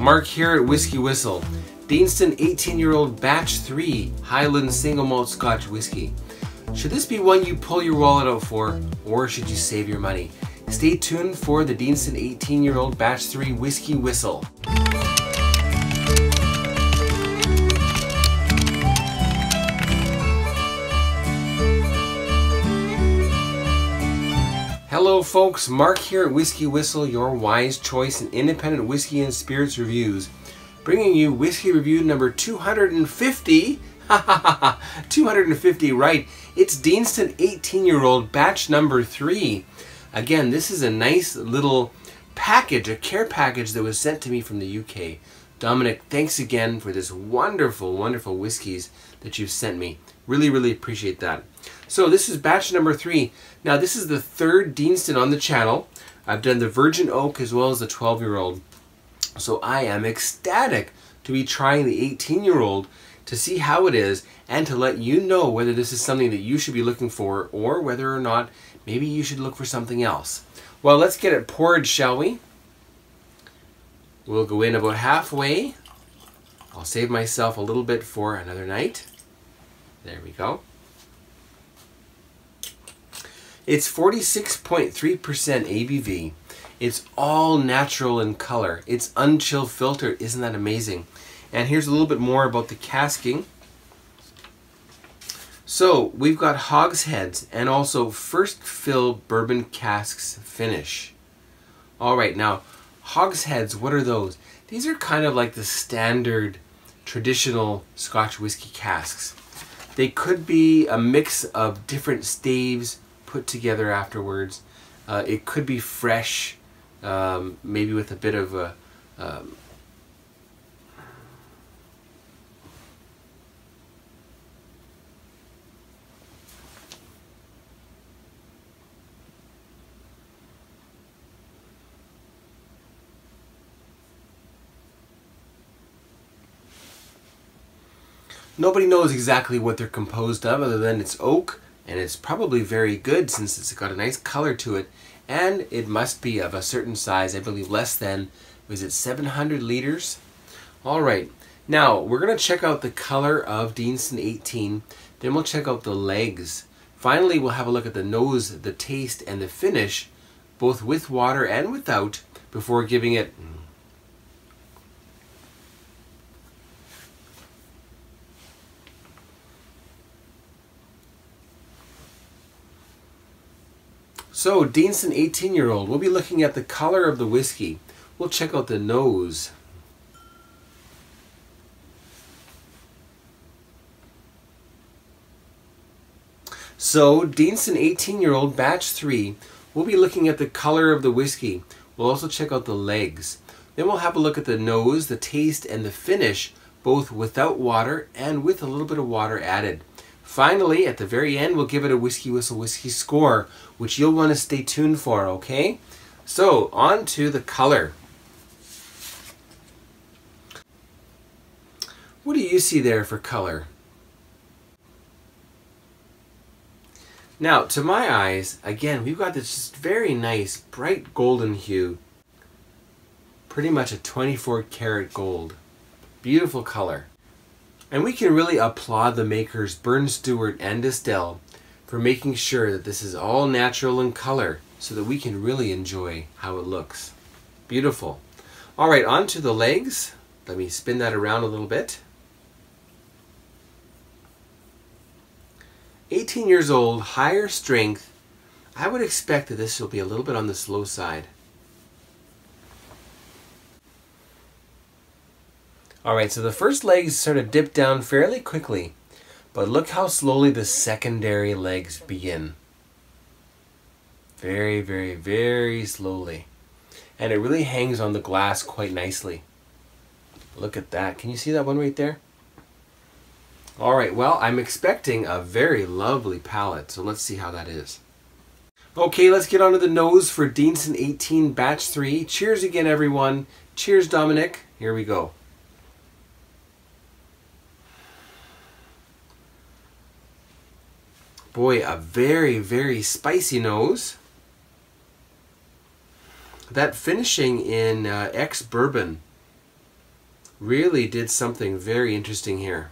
Mark here at Whiskey Whistle. Deanston 18-year-old Batch 3 Highland Single Malt Scotch Whiskey. Should this be one you pull your wallet out for, or should you save your money? Stay tuned for the Deanston 18-year-old Batch 3 Whiskey Whistle. Hello folks, Mark here at Whiskey Whistle, your wise choice in independent whiskey and spirits reviews. Bringing you whiskey review number 250. 250, right. It's Deanston 18-year-old batch number 3. Again, this is a nice little package, a care package that was sent to me from the UK. Dominic, thanks again for this wonderful, wonderful whiskeys that you've sent me. Really, really appreciate that. So this is batch number 3. Now this is the third Deanston on the channel. I've done the Virgin Oak as well as the 12-year-old. So I am ecstatic to be trying the 18-year-old to see how it is and to let you know whether this is something that you should be looking for or whether or not maybe you should look for something else. Well, let's get it poured, shall we? We'll go in about halfway. I'll save myself a little bit for another night. There we go. It's 46.3% ABV. It's all natural in color. It's unchill filtered. Isn't that amazing? And here's a little bit more about the casking. So we've got hogsheads and also first fill bourbon casks finish. All right, now hogsheads, what are those? These are kind of like the standard traditional Scotch whiskey casks. They could be a mix of different staves put together afterwards. It could be fresh, maybe with a bit of a nobody knows exactly what they're composed of other than it's oak, and it's probably very good since it's got a nice color to it, and it must be of a certain size, I believe less than, was it 700 liters? Alright, now we're going to check out the color of Deanston 18, then we'll check out the legs. Finally, we'll have a look at the nose, the taste, and the finish, both with water and without, before giving it So, Deanston 18-year-old, we'll be looking at the color of the whiskey. We'll check out the nose. So, Deanston 18-year-old batch 3, we'll be looking at the color of the whiskey. We'll also check out the legs. Then we'll have a look at the nose, the taste, and the finish, both without water and with a little bit of water added. Finally, at the very end, we'll give it a Whiskey Whistle whiskey score, which you'll want to stay tuned for, okay? So, on to the color. What do you see there for color? Now, to my eyes, again, we've got this just very nice, bright golden hue. Pretty much a 24 karat gold. Beautiful color. And we can really applaud the makers Burn Stewart and Distill for making sure that this is all natural in color so that we can really enjoy how it looks. Beautiful. Alright, on to the legs. Let me spin that around a little bit. 18 years old, higher strength. I would expect that this will be a little bit on the slow side. Alright, so the first legs sort of dip down fairly quickly, but look how slowly the secondary legs begin. Very, very, very slowly. And it really hangs on the glass quite nicely. Look at that. Can you see that one right there? Alright, well, I'm expecting a very lovely palate, so let's see how that is. Okay, let's get on to the nose for Deanston 18 Batch 3. Cheers again, everyone. Cheers, Dominic. Here we go. Boy, a very, very spicy nose. That finishing in ex-bourbon really did something very interesting here.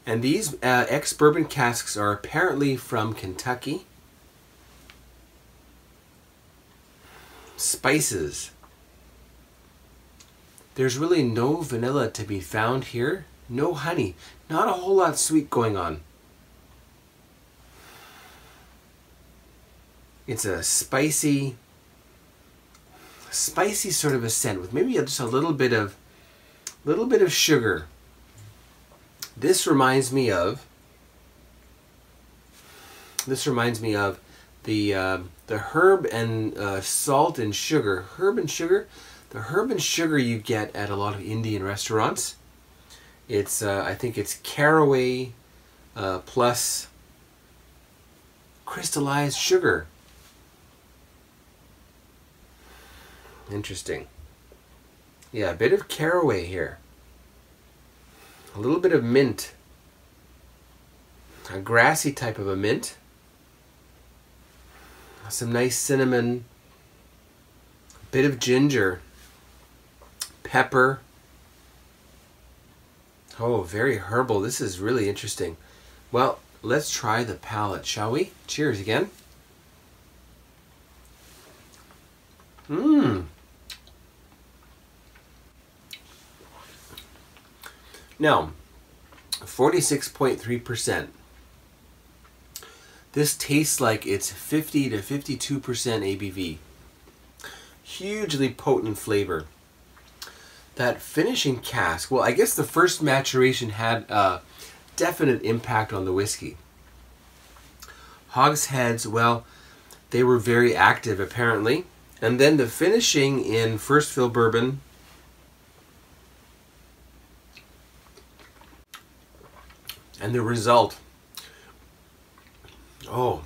And these ex-bourbon casks are apparently from Kentucky. Spices. There's really no vanilla to be found here. No honey. Not a whole lot sweet going on. It's a spicy sort of a scent with maybe just a little bit of sugar. This reminds me of the herb and salt and sugar. Herb and sugar. The herb and sugar you get at a lot of Indian restaurants. It's I think it's caraway plus crystallized sugar. Interesting. Yeah, a bit of caraway here. A little bit of mint. A grassy type of a mint. Some nice cinnamon. A bit of ginger. Pepper. Oh, very herbal. This is really interesting. Well, let's try the palate, shall we? Cheers again. Now, 46.3%. This tastes like it's 50 to 52% ABV. Hugely potent flavor. That finishing cask, well, I guess the first maturation had a definite impact on the whiskey. Hogsheads, well, they were very active apparently. And then the finishing in first fill bourbon, and the result, oh,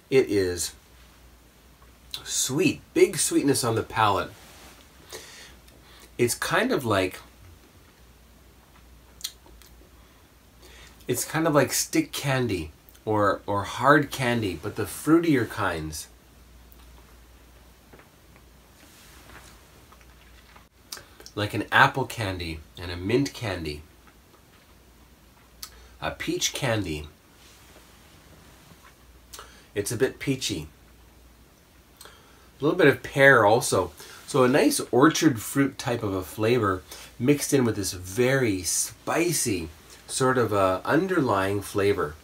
it is sweet, big sweetness on the palate. It's kind of like stick candy or hard candy, but the fruitier kinds. Like an apple candy and a mint candy. A peach candy. It's a bit peachy. A little bit of pear also. So a nice orchard fruit type of a flavor mixed in with this very spicy sort of a underlying flavor.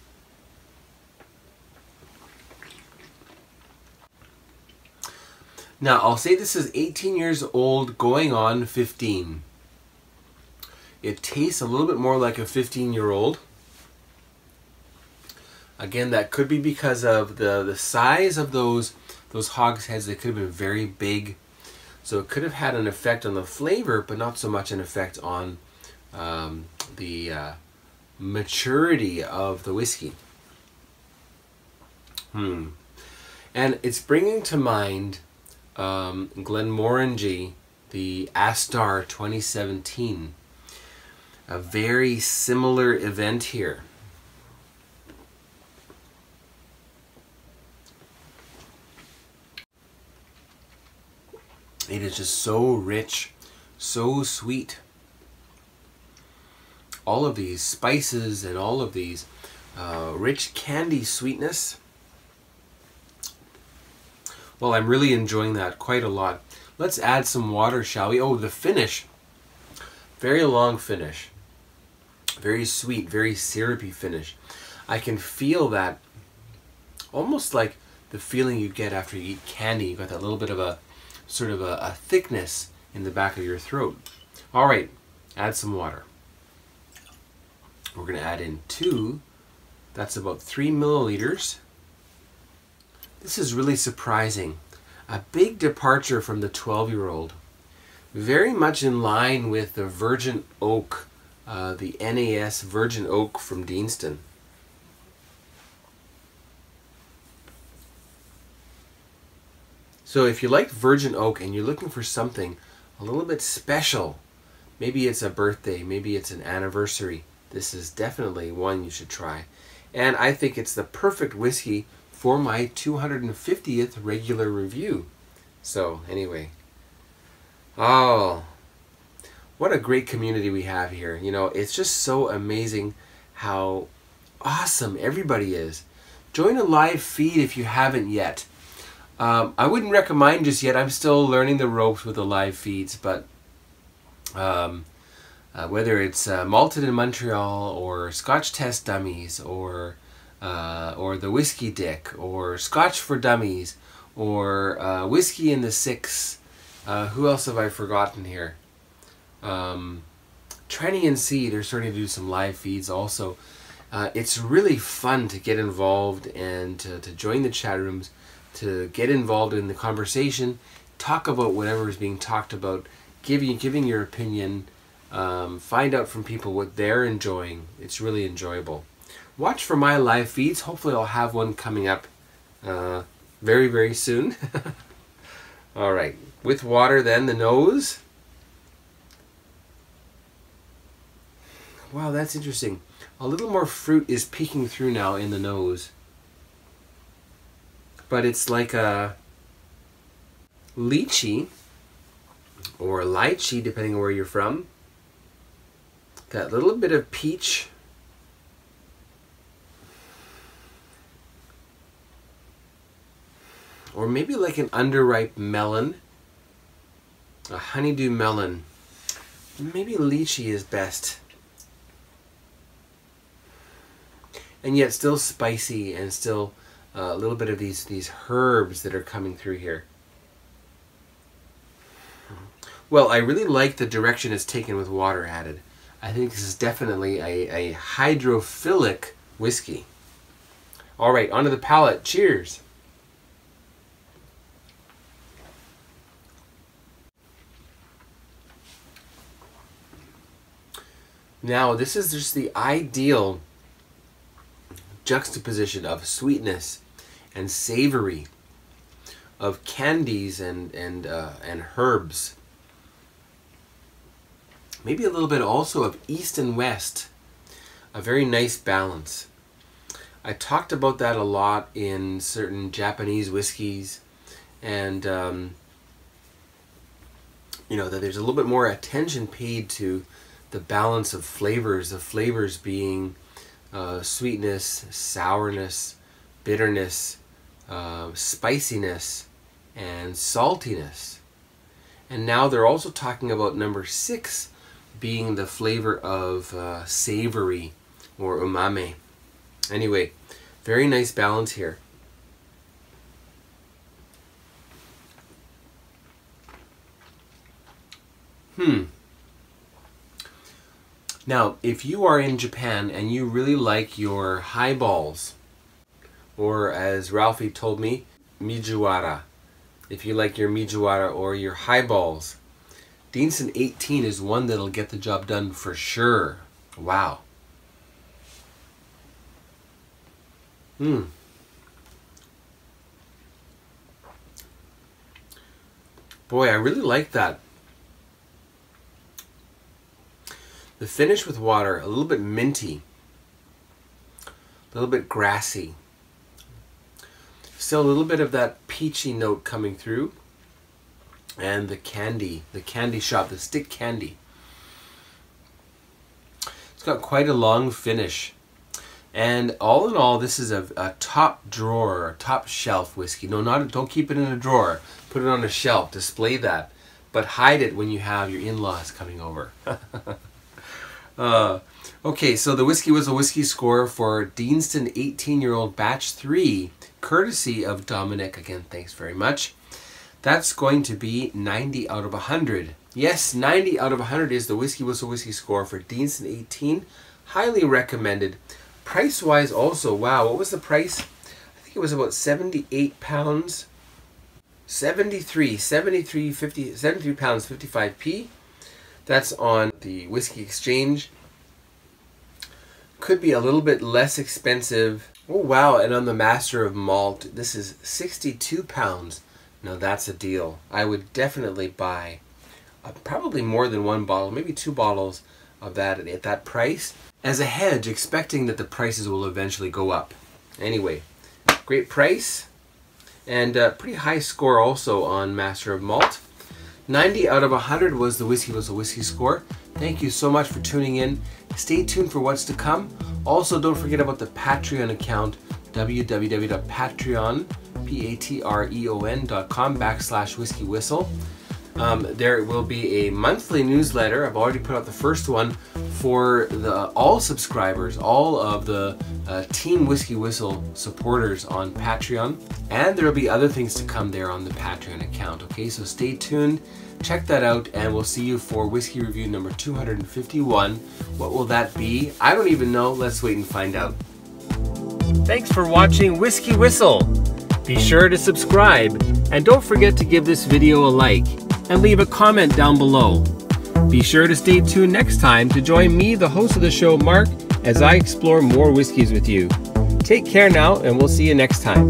Now I'll say this is 18 years old going on 15. It tastes a little bit more like a 15-year-old. Again, that could be because of the size of those hogsheads. They could have been very big. So it could have had an effect on the flavor, but not so much an effect on the maturity of the whiskey. And it's bringing to mind Glenmorangie, the Astar 2017. A very similar event here. It is just so rich, so sweet. All of these spices and all of these rich candy sweetness. Well, I'm really enjoying that quite a lot. Let's add some water, shall we? Oh, the finish. Very long finish. Very sweet, very syrupy finish. I can feel that almost like the feeling you get after you eat candy. You've got that little bit of a sort of a thickness in the back of your throat. All right, add some water. We're going to add in 2. That's about 3 milliliters. This is really surprising. A big departure from the 12-year-old. Very much in line with the Virgin Oak, the NAS Virgin Oak from Deanston. So if you like Virgin Oak and you're looking for something a little bit special, maybe it's a birthday, maybe it's an anniversary, this is definitely one you should try. And I think it's the perfect whiskey for my 250th regular review. So anyway, Oh, what a great community we have here. You know, it's just so amazing how awesome everybody is. Join a live feed if you haven't yet. I wouldn't recommend just yet. I'm still learning the ropes with the live feeds, but whether it's Malted in Montreal or Scotch Test Dummies or the Whiskey Dick or Scotch for Dummies or Whiskey in the Six. Who else have I forgotten here? Trenny and C, they're starting to do some live feeds also. It's really fun to get involved and to join the chat rooms, to get involved in the conversation, talk about whatever is being talked about, giving your opinion, find out from people what they're enjoying. It's really enjoyable. Watch for my live feeds. Hopefully I'll have one coming up very, very soon. All right, with water then, the nose. Wow, that's interesting. A little more fruit is peeking through now in the nose. But it's like a lychee or lychee, depending on where you're from. That little bit of peach. Or maybe like an underripe melon. A honeydew melon. Maybe lychee is best. And yet still spicy and still a little bit of these herbs that are coming through here. Well, I really like the direction it's taken with water added. I think this is definitely a hydrophilic whiskey. All right, onto the palate. Cheers. Now, this is just the ideal juxtaposition of sweetness and savory, of candies and herbs. Maybe a little bit also of east and west. A very nice balance. I talked about that a lot in certain Japanese whiskeys, and you know, that there's a little bit more attention paid to the balance of flavors. The flavors being sweetness, sourness, bitterness, spiciness, and saltiness. And now they're also talking about number 6 being the flavor of savory or umami. Anyway, very nice balance here. Now, if you are in Japan and you really like your highballs, or as Ralphie told me, mijuara. If you like your mijuara or your highballs, Deanston 18 is one that'll get the job done for sure. Wow. Boy, I really like that. The finish with water, a little bit minty, a little bit grassy. Still a little bit of that peachy note coming through. And the candy shop, the stick candy. It's got quite a long finish. And all in all, this is a top drawer, top shelf whiskey. No, don't keep it in a drawer. Put it on a shelf, display that. But hide it when you have your in-laws coming over. Okay, so the WhiskyWhistle whiskey score for Deanston 18-year-old batch 3, courtesy of Dominic. Again, thanks very much. That's going to be 90 out of 100. Yes, 90 out of 100 is the WhiskyWhistle whiskey score for Deanston 18. Highly recommended. Price-wise also, wow, what was the price? I think it was about £78. 73 pounds 55p. That's on the Whiskey Exchange. Could be a little bit less expensive. Oh wow, and on the Master of Malt, this is 62 pounds. Now that's a deal. I would definitely buy probably more than one bottle, maybe 2 bottles of that at that price, as a hedge, expecting that the prices will eventually go up. Anyway, great price, and pretty high score also on Master of Malt. 90 out of 100 was the WhiskyWhistle whiskey score. Thank you so much for tuning in. Stay tuned for what's to come. Also, don't forget about the Patreon account, www.patreon.com/whiskywhistle. There will be a monthly newsletter. I've already put out the first one for all subscribers, all of the Team Whiskey Whistle supporters on Patreon. And there will be other things to come there on the Patreon account. Okay, so stay tuned. Check that out, and we'll see you for whiskey review number 251. What will that be? I don't even know. Let's wait and find out. Thanks for watching Whiskey Whistle. Be sure to subscribe, and don't forget to give this video a like and leave a comment down below. Be sure to stay tuned next time to join me, the host of the show, Mark, as I explore more whiskeys with you. Take care now, and we'll see you next time.